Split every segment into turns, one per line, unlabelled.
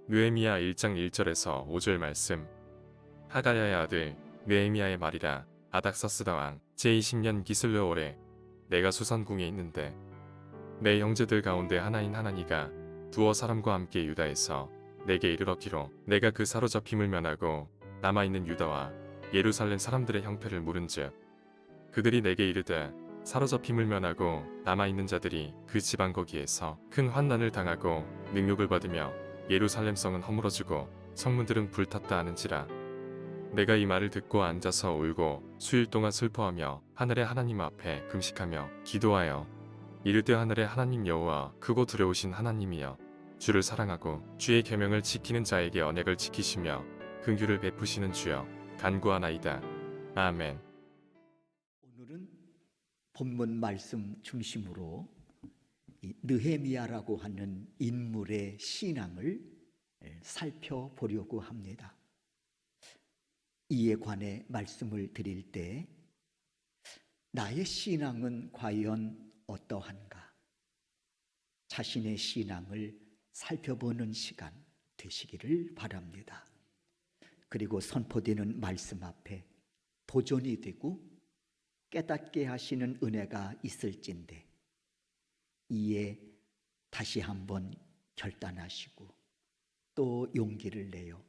느헤미야 1장 1절에서 5절 말씀. 하가야의 아들 느헤미야의 말이라. 아닥사스다 왕 제20년 기슬레 월에 내가 수산궁에 있는데 내 형제들 가운데 하나인 하나니가 두어 사람과 함께 유다에서 내게 이르렀기로 내가 그 사로잡힘을 면하고 남아있는 유다와 예루살렘 사람들의 형편을 물은즉 그들이 내게 이르되 사로잡힘을 면하고 남아있는 자들이 그 지방 거기에서 큰 환난을 당하고 능욕을 받으며 예루살렘 성은 허물어지고 성문들은 불탔다 하는지라. 내가 이 말을 듣고 앉아서 울고 수일 동안 슬퍼하며 하늘의 하나님 앞에 금식하며 기도하여 이르되 하늘의 하나님 여호와 크고 두려우신 하나님이여 주를 사랑하고 주의 계명을 지키는 자에게 언약을 지키시며 긍휼을 베푸시는 주여 간구하나이다. 아멘.
오늘은 본문 말씀 중심으로 이 느헤미야라고 하는 인물의 신앙을 살펴보려고 합니다. 이에 관해 말씀을 드릴 때 나의 신앙은 과연 어떠한가? 자신의 신앙을 살펴보는 시간 되시기를 바랍니다. 그리고 선포되는 말씀 앞에 도전이 되고 깨닫게 하시는 은혜가 있을진데 이에 다시 한번 결단하시고 또 용기를 내어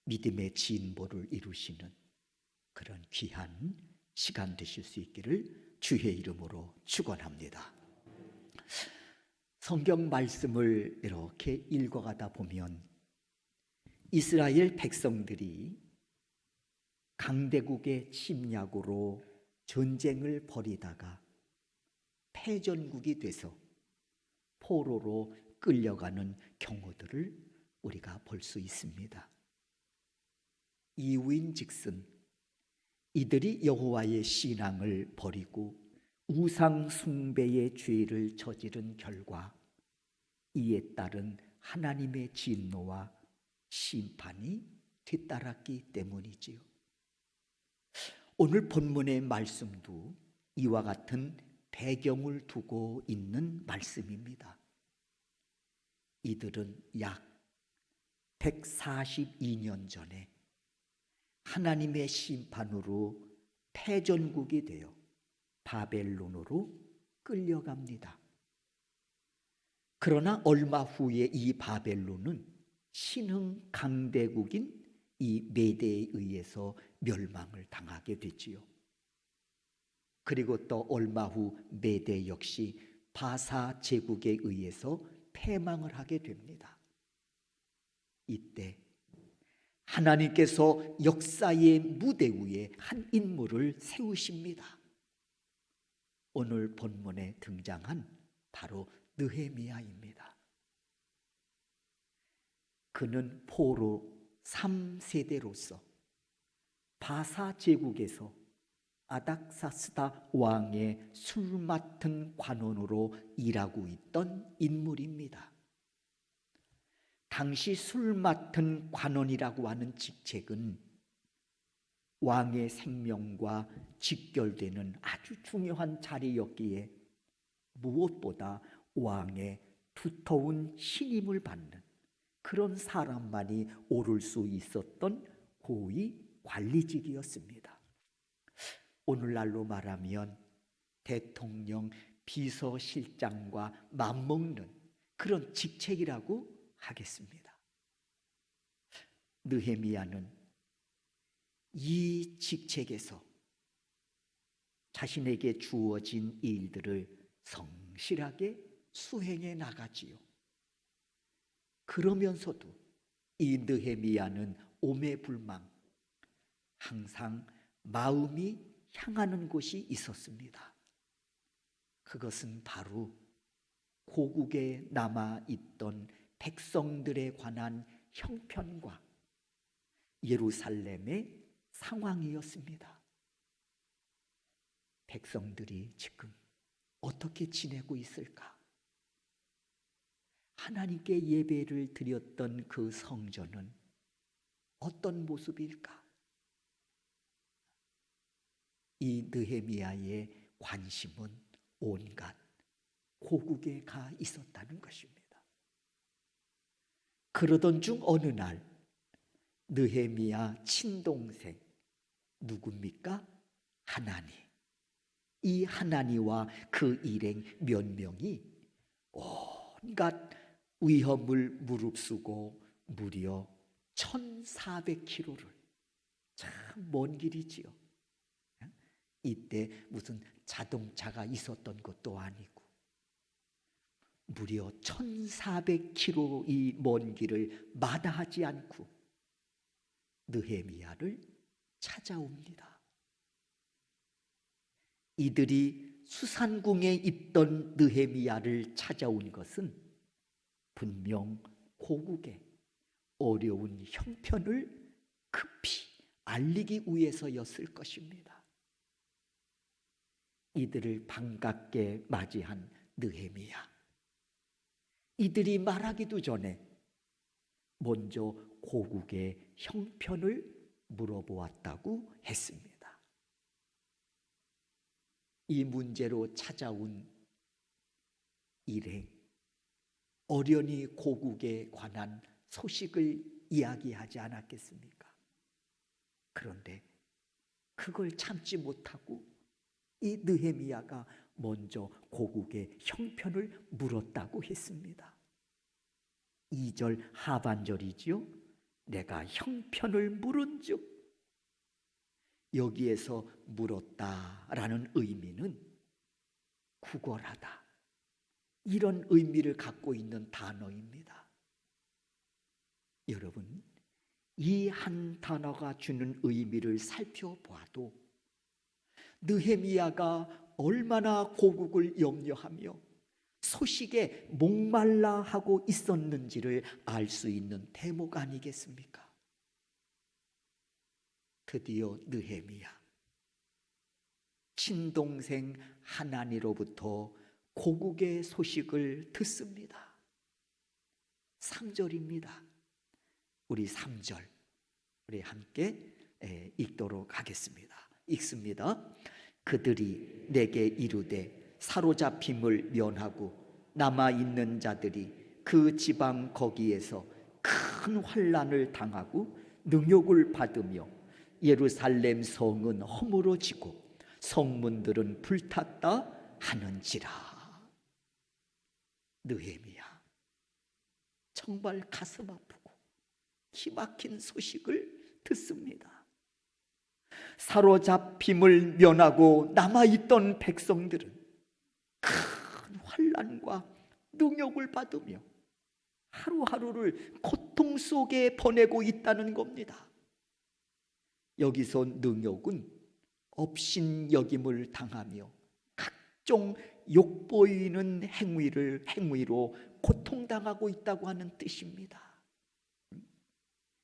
믿음의 진보를 이루시는 그런 귀한 시간 되실 수 있기를 주의 이름으로 축원합니다. 성경 말씀을 이렇게 읽어가다 보면 이스라엘 백성들이 강대국의 침략으로 전쟁을 벌이다가 패전국이 돼서 포로로 끌려가는 경우들을 우리가 볼 수 있습니다. 이유인즉슨 이들이 여호와의 신앙을 버리고 우상 숭배의 죄를 저지른 결과 이에 따른 하나님의 진노와 심판이 뒤따랐기 때문이지요. 오늘 본문의 말씀도 이와 같은 배경을 두고 있는 말씀입니다. 이들은 약 142년 전에 하나님의 심판으로 패전국이 되어 바벨론으로 끌려갑니다. 그러나 얼마 후에 이 바벨론은 신흥 강대국인 이 메대에 의해서 멸망을 당하게 되지요. 그리고 또 얼마 후 메대 역시 바사 제국에 의해서 패망을 하게 됩니다. 이때 하나님께서 역사의 무대 위에 한 인물을 세우십니다. 오늘 본문에 등장한 바로 느헤미야입니다. 그는 포로 3세대로서 바사 제국에서 아닥사스다 왕의 술 맡은 관원으로 일하고 있던 인물입니다. 당시 술 맡은 관원이라고 하는 직책은 왕의 생명과 직결되는 아주 중요한 자리였기에 무엇보다 왕의 두터운 신임을 받는 그런 사람만이 오를 수 있었던 고위 관리직이었습니다. 오늘날로 말하면 대통령 비서실장과 맞먹는 그런 직책이라고 하겠습니다. 느헤미야는 이 직책에서 자신에게 주어진 일들을 성실하게 수행해 나가지요. 그러면서도 이 느헤미야는 오매불망, 항상 마음이 향하는 곳이 있었습니다. 그것은 바로 고국에 남아있던 백성들에 관한 형편과 예루살렘의 상황이었습니다. 백성들이 지금 어떻게 지내고 있을까? 하나님께 예배를 드렸던 그 성전은 어떤 모습일까? 이 느헤미야의 관심은 온갖 고국에 가 있었다는 것입니다. 그러던 중 어느 날 느헤미야 친동생 누굽니까? 하나니. 이 하나니와 그 일행 몇 명이 온갖 위험을 무릅쓰고 무려 1400km를, 참 먼 길이지요. 이때 무슨 자동차가 있었던 것도 아니고 무려 1400km 이 먼 길을 마다하지 않고 느헤미야를 찾아옵니다. 이들이 수산궁에 있던 느헤미야를 찾아온 것은 분명 고국의 어려운 형편을 급히 알리기 위해서였을 것입니다. 이들을 반갑게 맞이한 느헤미야, 이들이 말하기도 전에 먼저 고국의 형편을 물어보았다고 했습니다. 이 문제로 찾아온 일행, 어련히 고국에 관한 소식을 이야기하지 않았겠습니까? 그런데 그걸 참지 못하고 이 느헤미야가 먼저 고국의 형편을 물었다고 했습니다. 2절 하반절이지요. 내가 형편을 물은즉, 여기에서 물었다라는 의미는 구걸하다, 이런 의미를 갖고 있는 단어입니다. 여러분, 이 한 단어가 주는 의미를 살펴봐도 느헤미야가 얼마나 고국을 염려하며 소식에 목말라 하고 있었는지를 알 수 있는 대목 아니겠습니까? 드디어 느헤미야, 친동생 하나니로부터 고국의 소식을 듣습니다. 3절입니다. 우리 3절 우리 함께 읽도록 하겠습니다. 읽습니다. 그들이 내게 이르되 사로잡힘을 면하고 남아있는 자들이 그 지방 거기에서 큰 환난을 당하고 능욕을 받으며 예루살렘 성은 허물어지고 성문들은 불탔다 하는지라. 느헤미야, 정말 가슴 아프고 기막힌 소식을 듣습니다. 사로잡힘을 면하고 남아있던 백성들은 큰 환난과 능욕을 받으며 하루하루를 고통 속에 보내고 있다는 겁니다. 여기서 능욕은 업신여김을 당하며 각종 욕보이는 행위로 고통당하고 있다고 하는 뜻입니다.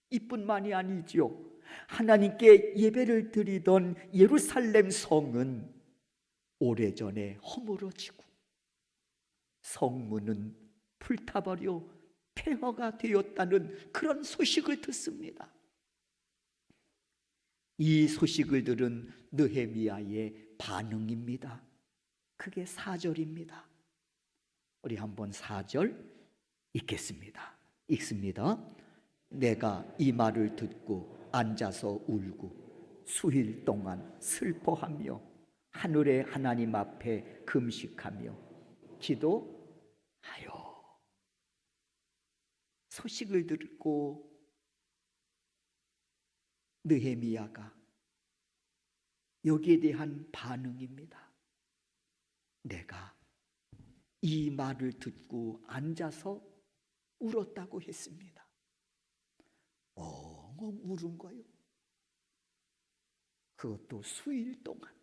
이뿐만이 아니죠. 하나님께 예배를 드리던 예루살렘 성은 오래전에 허물어지고 성문은 불타버려 폐허가 되었다는 그런 소식을 듣습니다. 이 소식을 들은 느헤미야의 반응입니다. 그게 4절입니다. 우리 한번 4절 읽겠습니다. 읽습니다. 내가 이 말을 듣고 앉아서 울고 수일 동안 슬퍼하며 하늘의 하나님 앞에 금식하며 기도하여. 소식을 듣고 느헤미야가 여기에 대한 반응입니다. 내가 이 말을 듣고 앉아서 울었다고 했습니다. 엉엉 울은 거예요. 그것도 수일 동안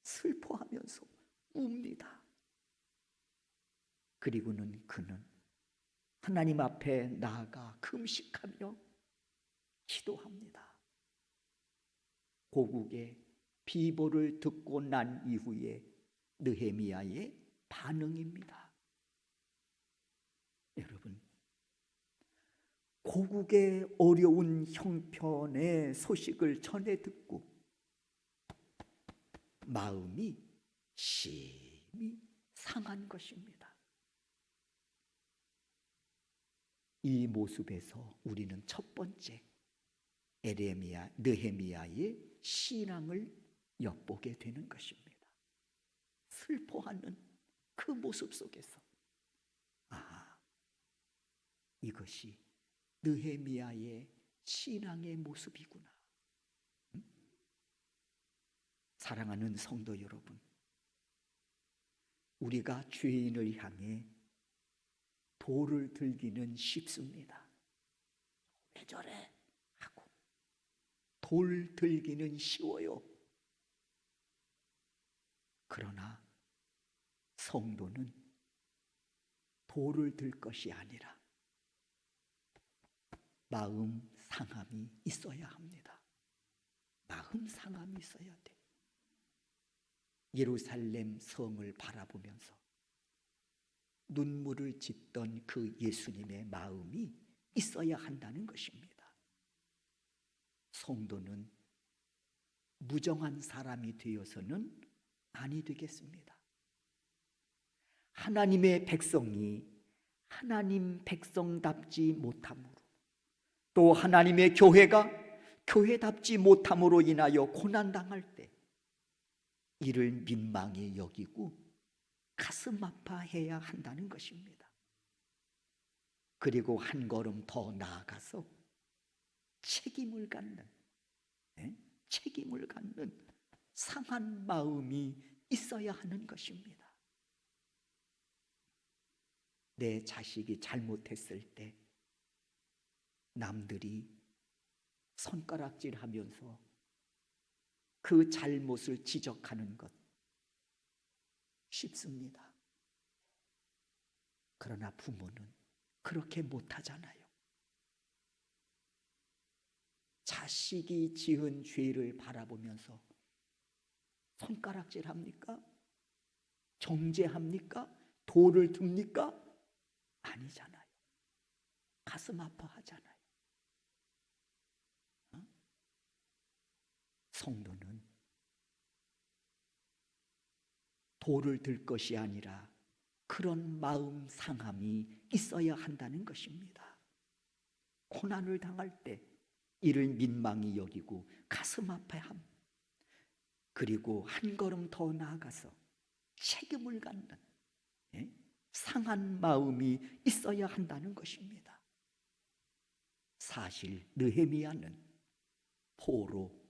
슬퍼하면서 웁니다. 그리고는 그는 하나님 앞에 나아가 금식하며 기도합니다. 고국의 비보를 듣고 난 이후에 느헤미야의 반응입니다. 여러분, 고국의 어려운 형편의 소식을 전해 듣고 마음이 심히 상한 것입니다. 이 모습에서 우리는 첫 번째 느헤미야의 신앙을 엿보게 되는 것입니다. 슬퍼하는 그 모습 속에서 이것이 느헤미야의 신앙의 모습이구나. 사랑하는 성도 여러분, 우리가 죄인을 향해 돌을 들기는 쉽습니다. 왜 저래? 하고 돌 들기는 쉬워요. 그러나 성도는 돌을 들 것이 아니라 마음 상함이 있어야 합니다. 마음 상함이 있어야 돼. 예루살렘 성을 바라보면서 눈물을 짓던 그 예수님의 마음이 있어야 한다는 것입니다. 성도는 무정한 사람이 되어서는 아니 되겠습니다. 하나님의 백성이 하나님 백성답지 못함으로, 또 하나님의 교회가 교회답지 못함으로 인하여 고난당할 때 이를 민망히 여기고 가슴 아파해야 한다는 것입니다. 그리고 한 걸음 더 나아가서 책임을 갖는 상한 마음이 있어야 하는 것입니다. 내 자식이 잘못했을 때 남들이 손가락질하면서 그 잘못을 지적하는 것 쉽습니다. 그러나 부모는 그렇게 못하잖아요. 자식이 지은 죄를 바라보면서 손가락질합니까? 정죄합니까? 돌을 듭니까? 아니잖아요. 가슴 아파하잖아요. 성도는 돌을 들 것이 아니라 그런 마음 상함이 있어야 한다는 것입니다. 고난을 당할 때 이를 민망히 여기고 가슴 아파함, 그리고 한 걸음 더 나아가서 책임을 갖는 상한 마음이 있어야 한다는 것입니다. 사실 느헤미야는 포로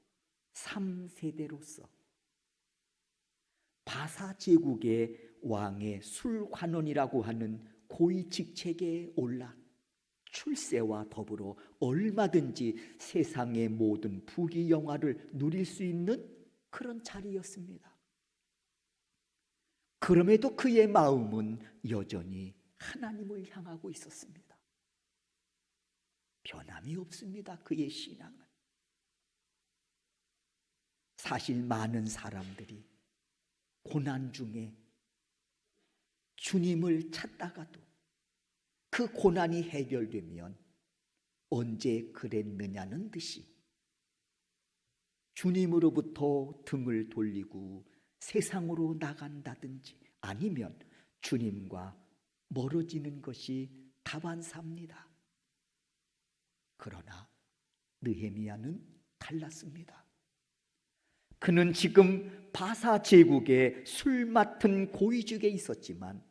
3세대로서 바사 제국의 왕의 술관원이라고 하는 고위 직책에 올라 출세와 더불어 얼마든지 세상의 모든 부귀영화를 누릴 수 있는 그런 자리였습니다. 그럼에도 그의 마음은 여전히 하나님을 향하고 있었습니다. 변함이 없습니다. 그의 신앙은. 사실 많은 사람들이 고난 중에 주님을 찾다가도 그 고난이 해결되면 언제 그랬느냐는 듯이 주님으로부터 등을 돌리고 세상으로 나간다든지 아니면 주님과 멀어지는 것이 다반사입니다. 그러나 느헤미야는 달랐습니다. 그는 지금 바사 제국의 술 맡은 고위직에 있었지만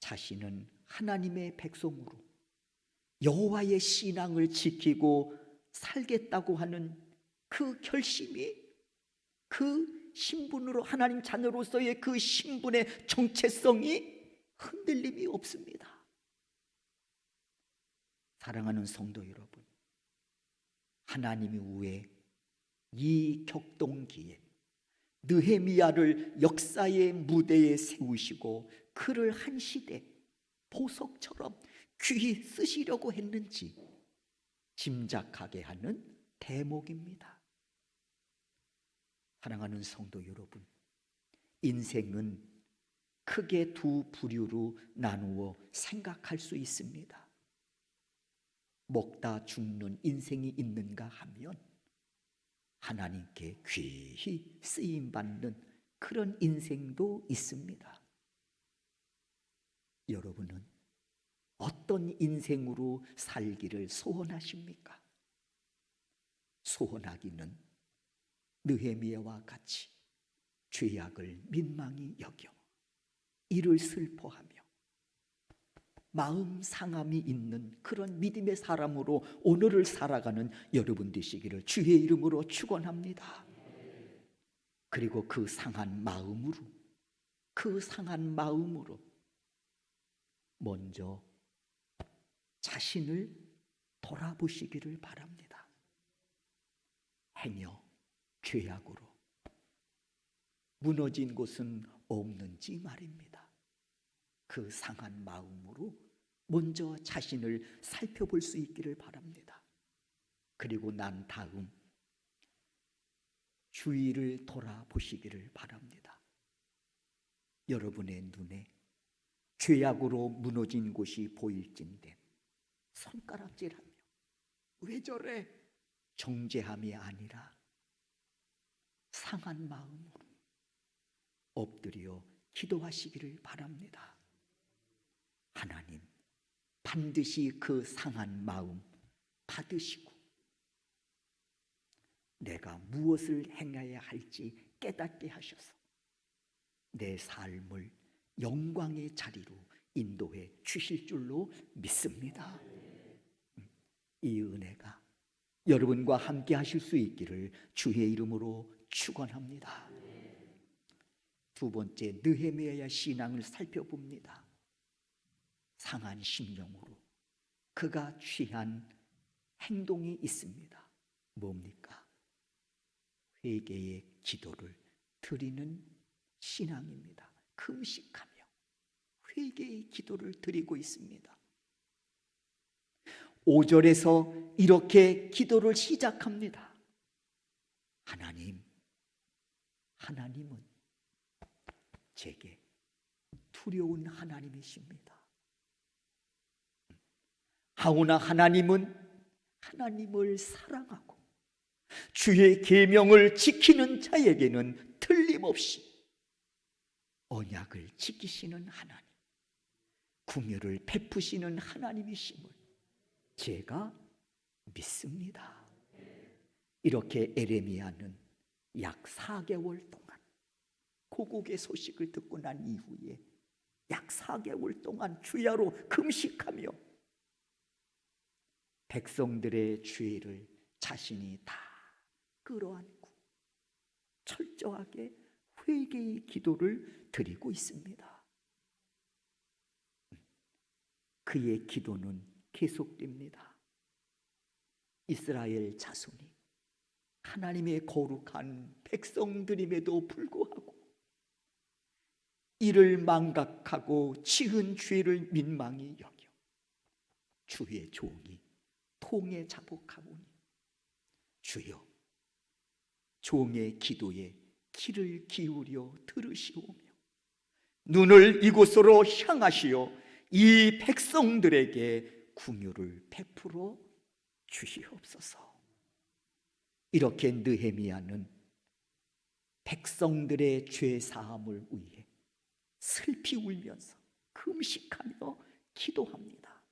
자신은 하나님의 백성으로 여호와의 신앙을 지키고 살겠다고 하는 그 결심이, 그 신분으로 하나님 자녀로서의 그 신분의 정체성이 흔들림이 없습니다. 사랑하는 성도 여러분, 하나님이 왜 이 격동기에 느헤미야를 역사의 무대에 세우시고 그를 한 시대 보석처럼 귀히 쓰시려고 했는지 짐작하게 하는 대목입니다. 사랑하는 성도 여러분, 인생은 크게 두 부류로 나누어 생각할 수 있습니다. 먹다 죽는 인생이 있는가 하면 하나님께 귀히 쓰임받는 그런 인생도 있습니다. 여러분은 어떤 인생으로 살기를 소원하십니까? 소원하기는 느헤미야와 같이 죄악을 민망히 여겨 이를 슬퍼하며 마음 상함이 있는 그런 믿음의 사람으로 오늘을 살아가는 여러분 되시기를 주의 이름으로 축원합니다. 그리고 그 상한 마음으로 먼저 자신을 돌아보시기를 바랍니다. 행여 죄악으로 무너진 곳은 없는지 말입니다. 그 상한 마음으로 먼저 자신을 살펴볼 수 있기를 바랍니다. 그리고 난 다음 주위를 돌아보시기를 바랍니다. 여러분의 눈에 죄악으로 무너진 곳이 보일진대 손가락질하며 왜 저래? 정죄함이 아니라 상한 마음으로 엎드려 기도하시기를 바랍니다. 하나님, 반드시 그 상한 마음 받으시고 내가 무엇을 행해야 할지 깨닫게 하셔서 내 삶을 영광의 자리로 인도해 주실 줄로 믿습니다. 이 은혜가 여러분과 함께 하실 수 있기를 주의 이름으로 축원합니다. 두 번째, 느헤미야의 신앙을 살펴봅니다. 상한 심령으로 그가 취한 행동이 있습니다. 뭡니까? 회개의 기도를 드리는 신앙입니다. 금식하며 회개의 기도를 드리고 있습니다. 5절에서 이렇게 기도를 시작합니다. 하나님은 제게 두려운 하나님이십니다. 하오나 하나님은 하나님을 사랑하고 주의 계명을 지키는 자에게는 틀림없이 언약을 지키시는 하나님, 긍휼을 베푸시는 하나님이심을 제가 믿습니다. 이렇게 에레미야는 약 4개월 동안 고국의 소식을 듣고 난 이후에 약 4개월 동안 주야로 금식하며 백성들의 죄를 자신이 다 끌어안고 철저하게 회개의 기도를 드리고 있습니다. 그의 기도는 계속됩니다. 이스라엘 자손이 하나님의 거룩한 백성들임에도 불구하고 이를 망각하고 지은 죄를 민망히 여겨 주의 종이 통에 자복하오니 주여 종의 기도에 귀를 기울여 들으시오며 눈을 이곳으로 향하시어 이 백성들에게 긍휼을 베풀어 주시옵소서. 이렇게 느헤미야는 백성들의 죄 사함을 위해 슬피 울면서 금식하며 기도합니다.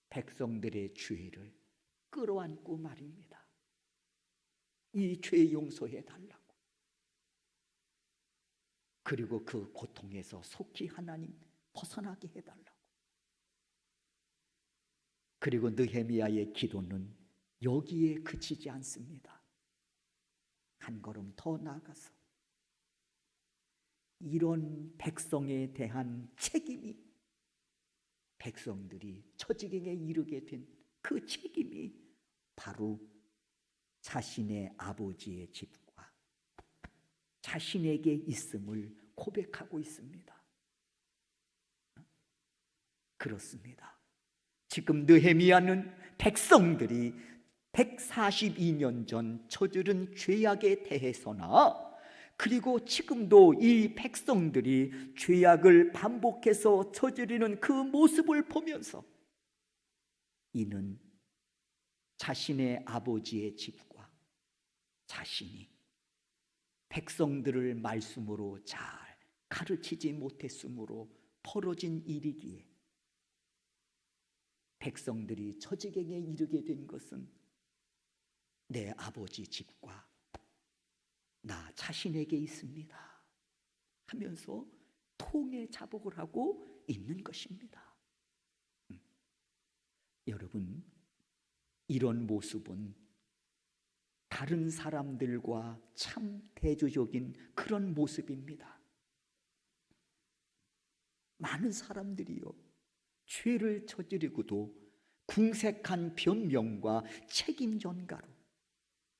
백성들의 죄를 끌어안고 말입니다. 이 죄 용서해 달라고. 그리고 그 고통에서 속히 하나님 벗어나게 해달라고. 그리고 느헤미야의 기도는 여기에 그치지 않습니다. 한 걸음 더 나아가서 이런 백성에 대한 책임이, 백성들이 처지경에 이르게 된 그 책임이 바로 자신의 아버지의 집과 자신에게 있음을 고백하고 있습니다. 그렇습니다. 지금 느헤미야는 백성들이 142년 전 저지른 죄악에 대해서나 그리고 지금도 이 백성들이 죄악을 반복해서 저지르는 그 모습을 보면서 이는 자신의 아버지의 집과 자신이 백성들을 말씀으로 잘 가르치지 못했으므로 벌어진 일이기에 백성들이 저지경에 이르게 된 것은 내 아버지 집과 나 자신에게 있습니다 하면서 통에 자복을 하고 있는 것입니다. 여러분, 이런 모습은 다른 사람들과 참 대조적인 그런 모습입니다. 많은 사람들이요, 죄를 저지르고도 궁색한 변명과 책임 전가로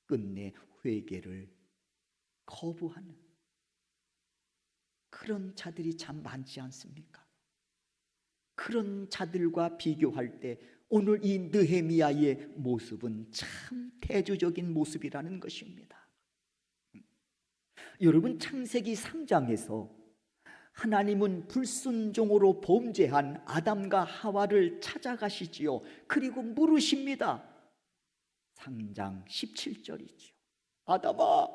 끝내 회개를 거부하는 그런 자들이 참 많지 않습니까? 그런 자들과 비교할 때 오늘 이 느헤미야의 모습은 참 대조적인 모습이라는 것입니다. 여러분, 창세기 3장에서 하나님은 불순종으로 범죄한 아담과 하와를 찾아가시지요. 그리고 물으십니다. 3장 17절이죠. 아담아,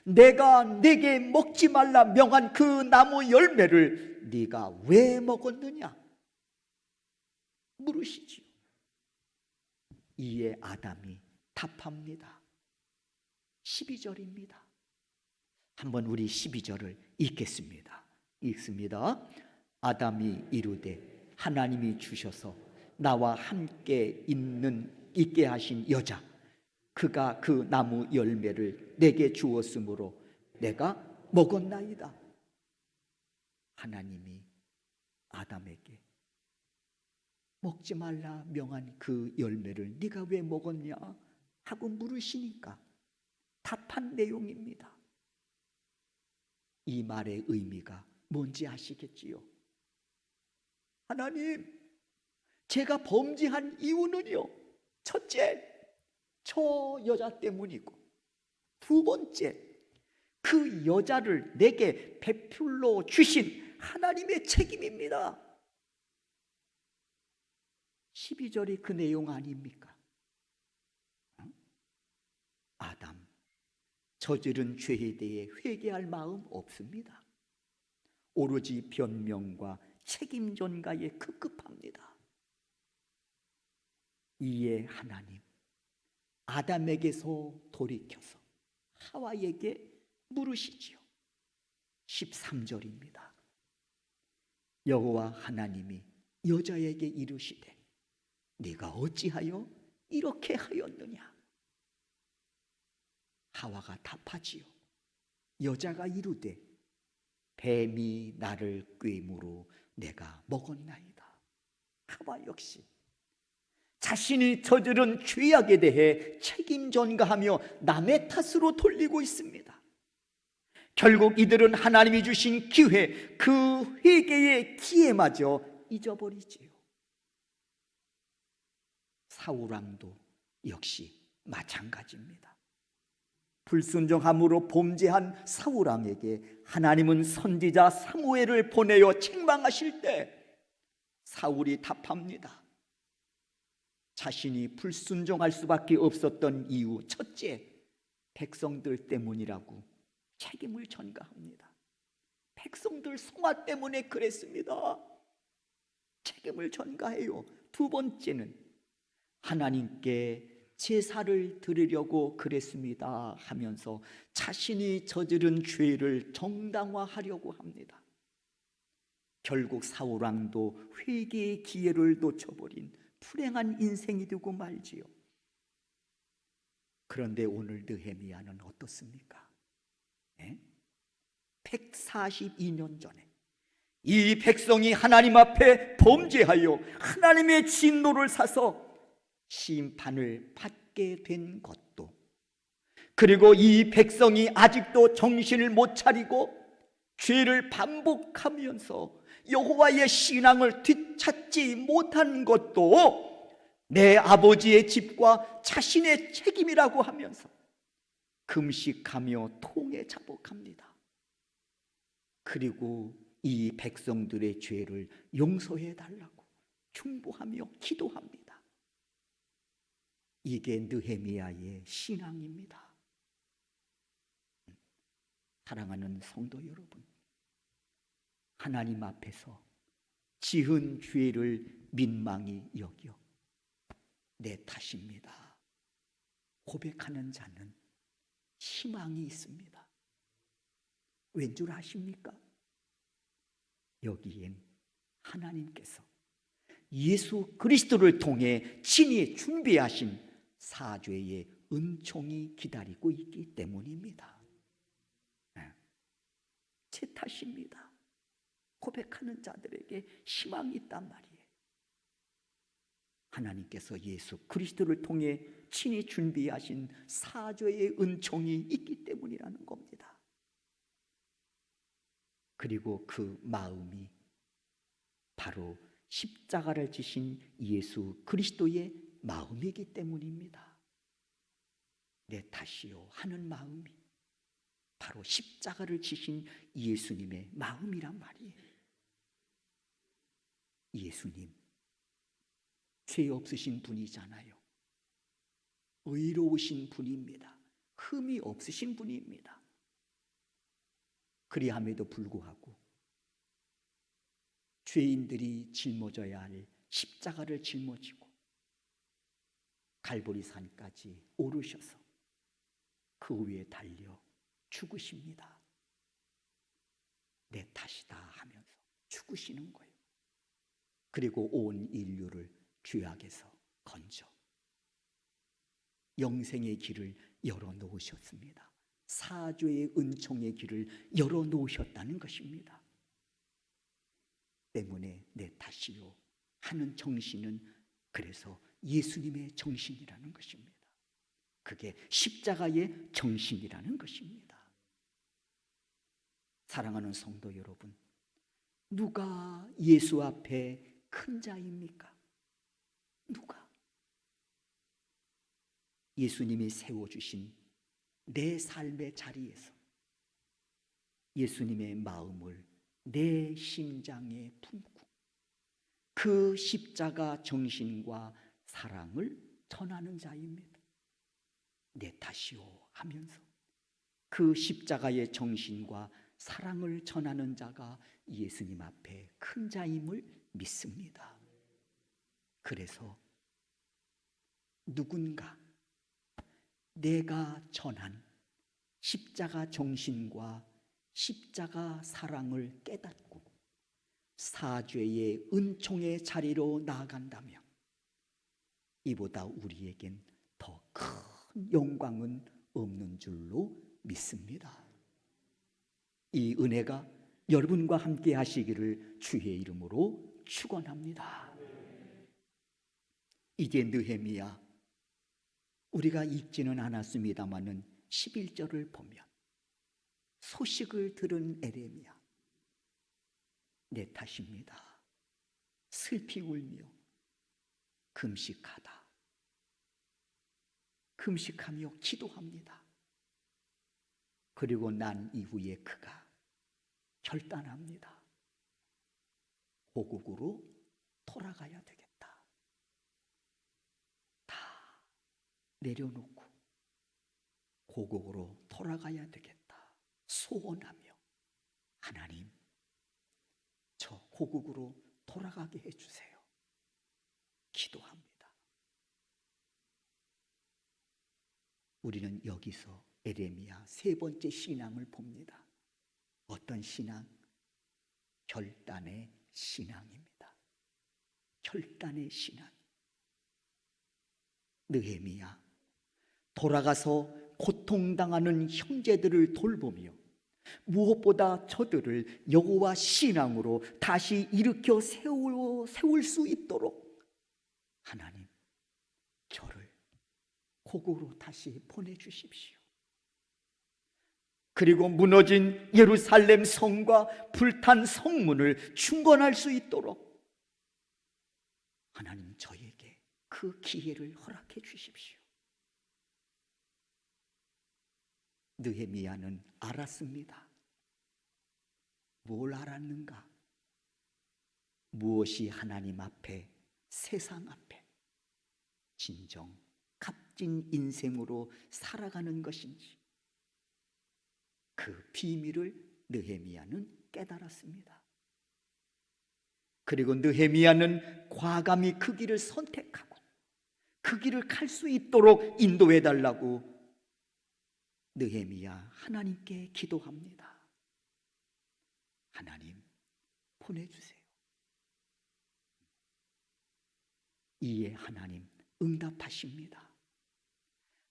내가 네게 먹지 말라 명한 그 나무 열매를 네가 왜 먹었느냐? 물으시지요. 이에 아담이 답합니다. 12절입니다. 한번 우리 12절을 읽겠습니다. 읽습니다. 아담이 이르되 하나님이 주셔서 나와 함께 있게 하신 여자, 그가 그 나무 열매를 내게 주었으므로 내가 먹었나이다. 하나님이 아담에게 먹지 말라 명한 그 열매를 네가 왜 먹었냐 하고 물으시니까 답한 내용입니다. 이 말의 의미가 뭔지 아시겠지요? 하나님, 제가 범죄한 이유는요, 첫째, 저 여자 때문이고, 두 번째, 그 여자를 내게 베풀러 주신 하나님의 책임입니다. 12절이 그 내용 아닙니까? 아담, 저지른 죄에 대해 회개할 마음 없습니다. 오로지 변명과 책임 전가에 급급합니다. 이에 하나님, 아담에게서 돌이켜서 하와에게 물으시지요. 13절입니다. 여호와 하나님이 여자에게 이르시되 네가 어찌하여 이렇게 하였느냐? 하와가 답하지요. 여자가 이르되 뱀이 나를 꾀므로 내가 먹었나이다. 하와 역시 자신이 저지른 죄악에 대해 책임 전가하며 남의 탓으로 돌리고 있습니다. 결국 이들은 하나님이 주신 기회, 그 회개의 기회마저 잊어버리지요. 사울왕도 역시 마찬가지입니다. 불순종함으로 범죄한 사울왕에게 하나님은 선지자 사무엘을 보내어 책망하실 때 사울이 답합니다. 자신이 불순종할 수밖에 없었던 이유, 첫째, 백성들 때문이라고 책임을 전가합니다. 백성들 성화 때문에 그랬습니다. 책임을 전가해요. 두 번째는 하나님께 제사를 드리려고 그랬습니다 하면서 자신이 저지른 죄를 정당화하려고 합니다. 결국 사울왕도 회개의 기회를 놓쳐버린 불행한 인생이 되고 말지요. 그런데 오늘 느헤미야는 어떻습니까? 142년 전에 이 백성이 하나님 앞에 범죄하여 하나님의 진노를 사서 심판을 받게 된 것도, 그리고 이 백성이 아직도 정신을 못 차리고 죄를 반복하면서 여호와의 신앙을 되찾지 못한 것도 내 아버지의 집과 자신의 책임이라고 하면서 금식하며 통에 자복합니다. 그리고 이 백성들의 죄를 용서해 달라고 중보하며 기도합니다. 이게 느헤미야의 신앙입니다. 사랑하는 성도 여러분, 하나님 앞에서 지은 죄를 민망히 여겨 내 탓입니다 고백하는 자는 희망이 있습니다. 왠 줄 아십니까? 여기엔 하나님께서 예수 그리스도를 통해 친히 준비하신 사죄의 은총이 기다리고 있기 때문입니다. 제 탓입니다. 고백하는 자들에게 희망이 있단 말이에요. 하나님께서 예수 그리스도를 통해 친히 준비하신 사죄의 은총이 있기 때문이라는 겁니다. 그리고 그 마음이 바로 십자가를 지신 예수 그리스도의 마음이기 때문입니다. 내 탓이요 하는 마음이 바로 십자가를 지신 예수님의 마음이란 말이에요. 예수님 죄 없으신 분이잖아요. 의로우신 분입니다. 흠이 없으신 분입니다. 그리함에도 불구하고 죄인들이 짊어져야 할 십자가를 짊어지고 갈보리산까지 오르셔서 그 위에 달려 죽으십니다. 내 탓이다 하면서 죽으시는 거예요. 그리고 온 인류를 죄악에서 건져 영생의 길을 열어놓으셨습니다. 사죄의 은총의 길을 열어놓으셨다는 것입니다. 때문에 내 탓이요 하는 정신은 그래서 예수님의 정신이라는 것입니다. 그게 십자가의 정신이라는 것입니다. 사랑하는 성도 여러분, 누가 예수 앞에 큰 자입니까? 누가? 예수님이 세워주신 내 삶의 자리에서 예수님의 마음을 내 심장에 품고 그 십자가 정신과 사랑을 전하는 자입니다. 내 탓이요 하면서 그 십자가의 정신과 사랑을 전하는 자가 예수님 앞에 큰 자임을 믿습니다. 그래서 누군가 내가 전한 십자가 정신과 십자가 사랑을 깨닫고 사죄의 은총의 자리로 나아간다면 이보다 우리에겐 더 큰 영광은 없는 줄로 믿습니다. 이 은혜가 여러분과 함께 하시기를 주의 이름으로 축원합니다. 이제 느헤미야 우리가 읽지는 않았습니다마는 11절을 보면 소식을 들은 에레미야 내 탓입니다. 슬피 울며 금식하다. 금식하며 기도합니다. 그리고 난 이후에 그가 결단합니다. 고국으로 돌아가야 되겠다. 다 내려놓고 고국으로 돌아가야 되겠다. 소원하며 하나님, 저 고국으로 돌아가게 해주세요. 기도합니다. 우리는 여기서 에레미야 세 번째 신앙을 봅니다. 어떤 신앙? 결단의 신앙입니다. 결단의 신앙. 느헤미야 돌아가서 고통당하는 형제들을 돌보며 무엇보다 저들을 여호와 신앙으로 다시 일으켜 세울 수 있도록 하나님 저를 고국으로 다시 보내주십시오. 그리고 무너진 예루살렘 성과 불탄 성문을 중건할 수 있도록 하나님 저에게 그 기회를 허락해 주십시오. 느헤미야는 알았습니다. 뭘 알았는가? 무엇이 하나님 앞에 세상 앞에 진정 값진 인생으로 살아가는 것인지 그 비밀을 느헤미야는 깨달았습니다. 그리고 느헤미야는 과감히 그 길을 선택하고 그 길을 갈 수 있도록 인도해 달라고 느헤미야 하나님께 기도합니다. 하나님 보내주세요. 이에 하나님 응답하십니다.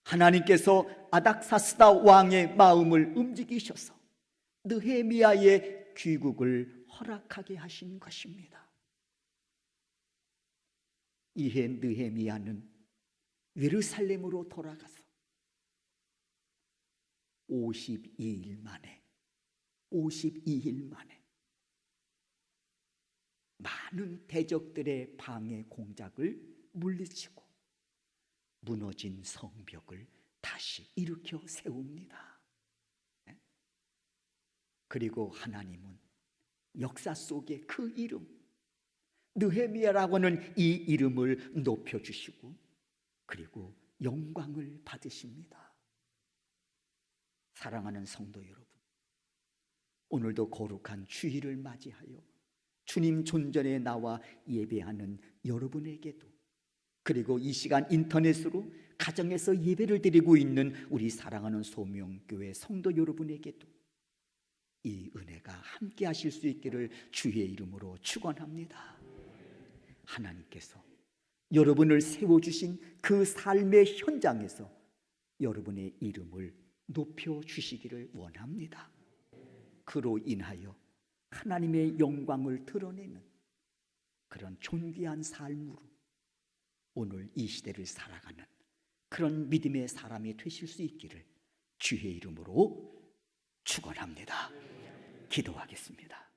하나님께서 아닥사스다 왕의 마음을 움직이셔서 느헤미야의 귀국을 허락하게 하신 것입니다. 이에 느헤미야는 예루살렘으로 돌아가서 52일 만에 많은 대적들의 방해 공작을 물리치고 무너진 성벽을 다시 일으켜 세웁니다. 그리고 하나님은 역사 속에 그 이름 느헤미야라고 하는 이 이름을 높여주시고 그리고 영광을 받으십니다. 사랑하는 성도 여러분, 오늘도 거룩한 주일을 맞이하여 주님 존전에 나와 예배하는 여러분에게도, 그리고 이 시간 인터넷으로 가정에서 예배를 드리고 있는 우리 사랑하는 소명교회 성도 여러분에게도 이 은혜가 함께 하실 수 있기를 주의 이름으로 축원합니다. 하나님께서 여러분을 세워주신 그 삶의 현장에서 여러분의 이름을 높여주시기를 원합니다. 그로 인하여 하나님의 영광을 드러내는 그런 존귀한 삶으로 오늘 이 시대를 살아가는 그런 믿음의 사람이 되실 수 있기를 주의 이름으로 축원합니다. 기도하겠습니다.